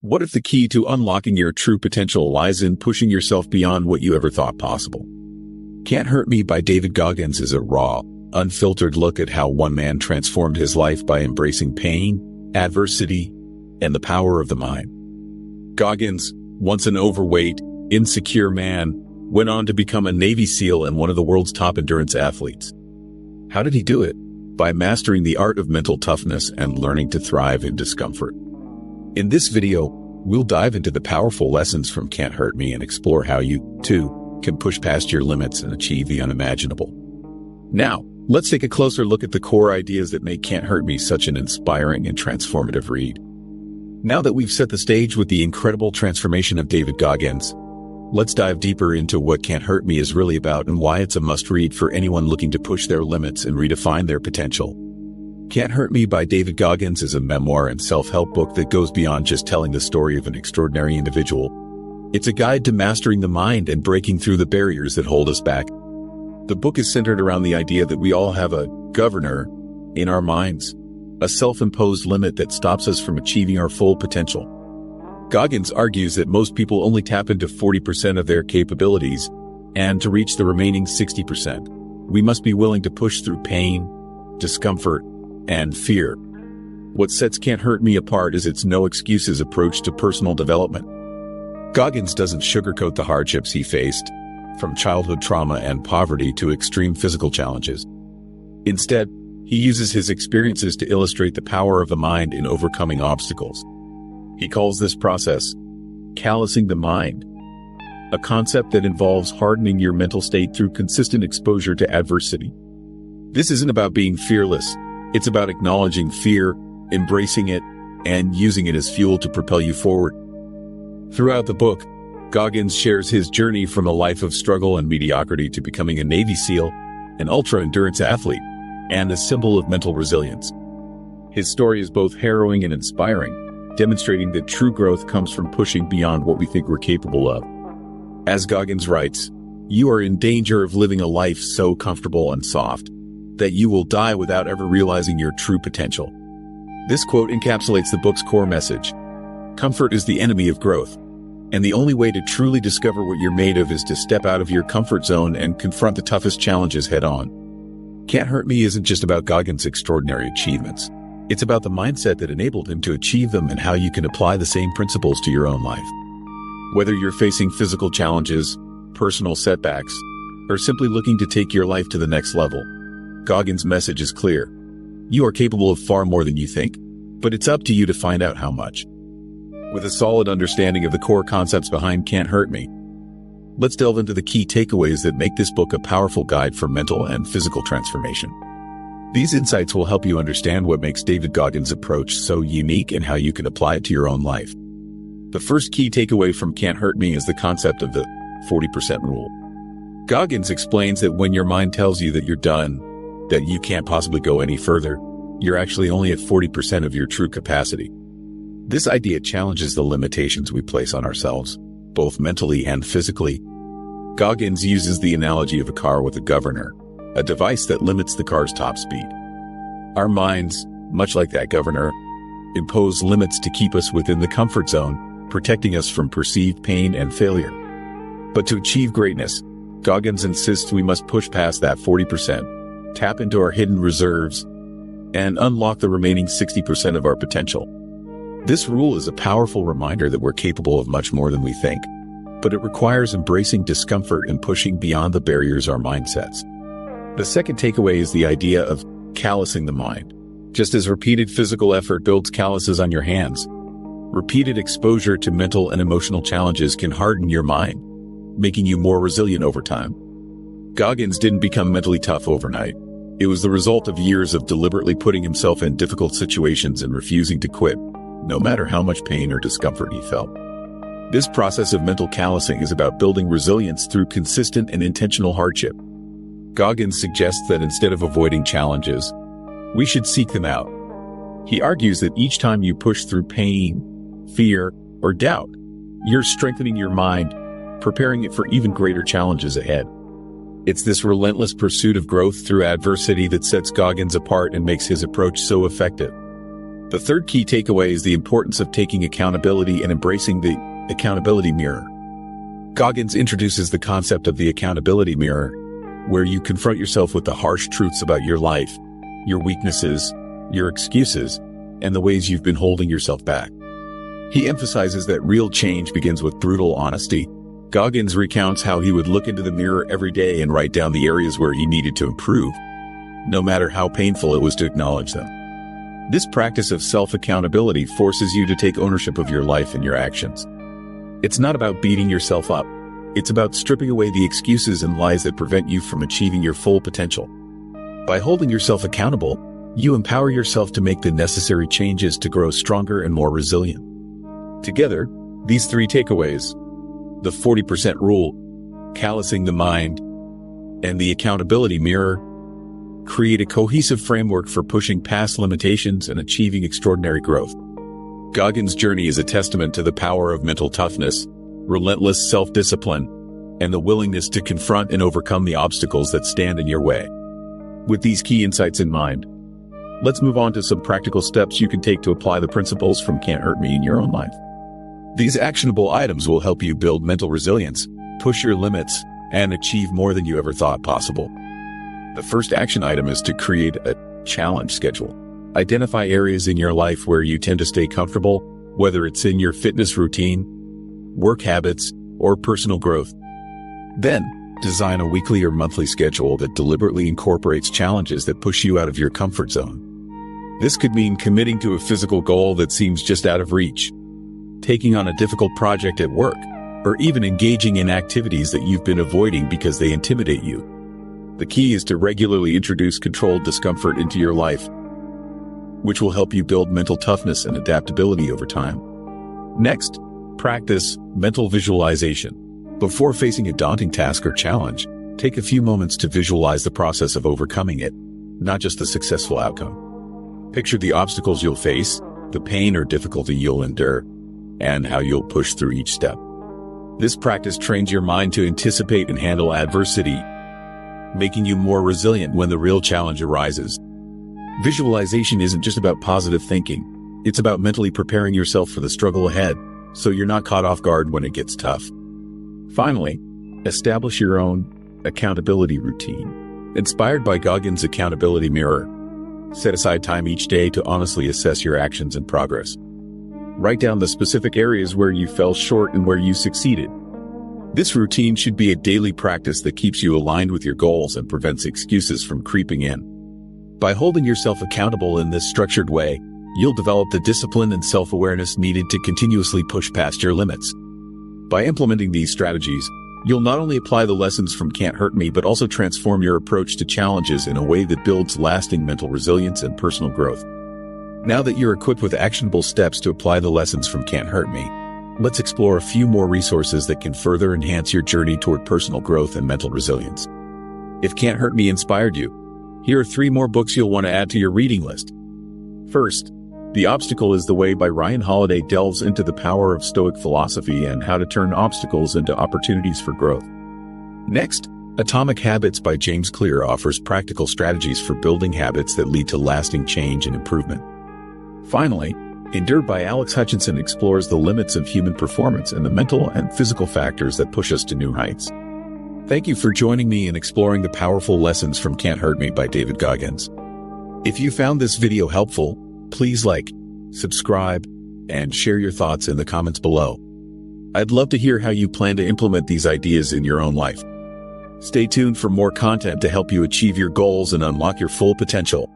What if the key to unlocking your true potential lies in pushing yourself beyond what you ever thought possible? Can't Hurt Me by David Goggins is a raw, unfiltered look at how one man transformed his life by embracing pain, adversity, and the power of the mind. Goggins, once an overweight, insecure man, went on to become a Navy SEAL and one of the world's top endurance athletes. How did he do it? By mastering the art of mental toughness and learning to thrive in discomfort. In this video, we'll dive into the powerful lessons from Can't Hurt Me and explore how you, too, can push past your limits and achieve the unimaginable. Now, let's take a closer look at the core ideas that make Can't Hurt Me such an inspiring and transformative read. Now that we've set the stage with the incredible transformation of David Goggins, let's dive deeper into what Can't Hurt Me is really about and why it's a must-read for anyone looking to push their limits and redefine their potential. Can't Hurt Me by David Goggins is a memoir and self-help book that goes beyond just telling the story of an extraordinary individual. It's a guide to mastering the mind and breaking through the barriers that hold us back. The book is centered around the idea that we all have a governor in our minds, a self-imposed limit that stops us from achieving our full potential. Goggins argues that most people only tap into 40% of their capabilities, and to reach the remaining 60%, we must be willing to push through pain, discomfort, and fear. What sets Can't Hurt Me apart is its no-excuses approach to personal development. Goggins doesn't sugarcoat the hardships he faced, from childhood trauma and poverty to extreme physical challenges. Instead, he uses his experiences to illustrate the power of the mind in overcoming obstacles. He calls this process callousing the mind, a concept that involves hardening your mental state through consistent exposure to adversity. This isn't about being fearless. It's about acknowledging fear, embracing it, and using it as fuel to propel you forward. Throughout the book, Goggins shares his journey from a life of struggle and mediocrity to becoming a Navy SEAL, an ultra-endurance athlete, and a symbol of mental resilience. His story is both harrowing and inspiring, demonstrating that true growth comes from pushing beyond what we think we're capable of. As Goggins writes, "You are in danger of living a life so comfortable and soft that you will die without ever realizing your true potential." This quote encapsulates the book's core message. Comfort is the enemy of growth, and the only way to truly discover what you're made of is to step out of your comfort zone and confront the toughest challenges head-on. Can't Hurt Me isn't just about Goggins' extraordinary achievements. It's about the mindset that enabled him to achieve them and how you can apply the same principles to your own life. Whether you're facing physical challenges, personal setbacks, or simply looking to take your life to the next level, Goggins' message is clear. You are capable of far more than you think, but it's up to you to find out how much. With a solid understanding of the core concepts behind Can't Hurt Me, let's delve into the key takeaways that make this book a powerful guide for mental and physical transformation. These insights will help you understand what makes David Goggins' approach so unique and how you can apply it to your own life. The first key takeaway from Can't Hurt Me is the concept of the 40% rule. Goggins explains that when your mind tells you that you're done, that you can't possibly go any further, you're actually only at 40% of your true capacity. This idea challenges the limitations we place on ourselves, both mentally and physically. Goggins uses the analogy of a car with a governor, a device that limits the car's top speed. Our minds, much like that governor, impose limits to keep us within the comfort zone, protecting us from perceived pain and failure. But to achieve greatness, Goggins insists we must push past that 40%, tap into our hidden reserves, and unlock the remaining 60% of our potential. This rule is a powerful reminder that we're capable of much more than we think, but it requires embracing discomfort and pushing beyond the barriers our mind sets. The second takeaway is the idea of callousing the mind. Just as repeated physical effort builds calluses on your hands, repeated exposure to mental and emotional challenges can harden your mind, making you more resilient over time. Goggins didn't become mentally tough overnight. It was the result of years of deliberately putting himself in difficult situations and refusing to quit, no matter how much pain or discomfort he felt. This process of mental callousing is about building resilience through consistent and intentional hardship. Goggins suggests that instead of avoiding challenges, we should seek them out. He argues that each time you push through pain, fear, or doubt, you're strengthening your mind, preparing it for even greater challenges ahead. It's this relentless pursuit of growth through adversity that sets Goggins apart and makes his approach so effective. The third key takeaway is the importance of taking accountability and embracing the accountability mirror. Goggins introduces the concept of the accountability mirror, where you confront yourself with the harsh truths about your life, your weaknesses, your excuses, and the ways you've been holding yourself back. He emphasizes that real change begins with brutal honesty. Goggins recounts how he would look into the mirror every day and write down the areas where he needed to improve, no matter how painful it was to acknowledge them. This practice of self-accountability forces you to take ownership of your life and your actions. It's not about beating yourself up. It's about stripping away the excuses and lies that prevent you from achieving your full potential. By holding yourself accountable, you empower yourself to make the necessary changes to grow stronger and more resilient. Together, these three takeaways, the 40% rule, callousing the mind, and the accountability mirror, create a cohesive framework for pushing past limitations and achieving extraordinary growth. Goggins' journey is a testament to the power of mental toughness, relentless self-discipline, and the willingness to confront and overcome the obstacles that stand in your way. With these key insights in mind, let's move on to some practical steps you can take to apply the principles from Can't Hurt Me in your own life. These actionable items will help you build mental resilience, push your limits, and achieve more than you ever thought possible. The first action item is to create a challenge schedule. Identify areas in your life where you tend to stay comfortable, whether it's in your fitness routine, work habits, or personal growth. Then, design a weekly or monthly schedule that deliberately incorporates challenges that push you out of your comfort zone. This could mean committing to a physical goal that seems just out of reach, taking on a difficult project at work, or even engaging in activities that you've been avoiding because they intimidate you. The key is to regularly introduce controlled discomfort into your life, which will help you build mental toughness and adaptability over time. Next, practice mental visualization. Before facing a daunting task or challenge, take a few moments to visualize the process of overcoming it, not just the successful outcome. Picture the obstacles you'll face, the pain or difficulty you'll endure, and how you'll push through each step. This practice trains your mind to anticipate and handle adversity, making you more resilient when the real challenge arises. Visualization isn't just about positive thinking. It's about mentally preparing yourself for the struggle ahead, so you're not caught off guard when it gets tough. Finally, establish your own accountability routine. Inspired by Goggins' accountability mirror, set aside time each day to honestly assess your actions and progress. Write down the specific areas where you fell short and where you succeeded. This routine should be a daily practice that keeps you aligned with your goals and prevents excuses from creeping in. By holding yourself accountable in this structured way, you'll develop the discipline and self-awareness needed to continuously push past your limits. By implementing these strategies, you'll not only apply the lessons from Can't Hurt Me, but also transform your approach to challenges in a way that builds lasting mental resilience and personal growth. Now that you're equipped with actionable steps to apply the lessons from Can't Hurt Me, let's explore a few more resources that can further enhance your journey toward personal growth and mental resilience. If Can't Hurt Me inspired you, here are 3 more books you'll want to add to your reading list. First, The Obstacle is the Way by Ryan Holiday delves into the power of Stoic philosophy and how to turn obstacles into opportunities for growth. Next, Atomic Habits by James Clear offers practical strategies for building habits that lead to lasting change and improvement. Finally, Endure by Alex Hutchinson explores the limits of human performance and the mental and physical factors that push us to new heights. Thank you for joining me in exploring the powerful lessons from Can't Hurt Me by David Goggins. If you found this video helpful, please like, subscribe, and share your thoughts in the comments below. I'd love to hear how you plan to implement these ideas in your own life. Stay tuned for more content to help you achieve your goals and unlock your full potential.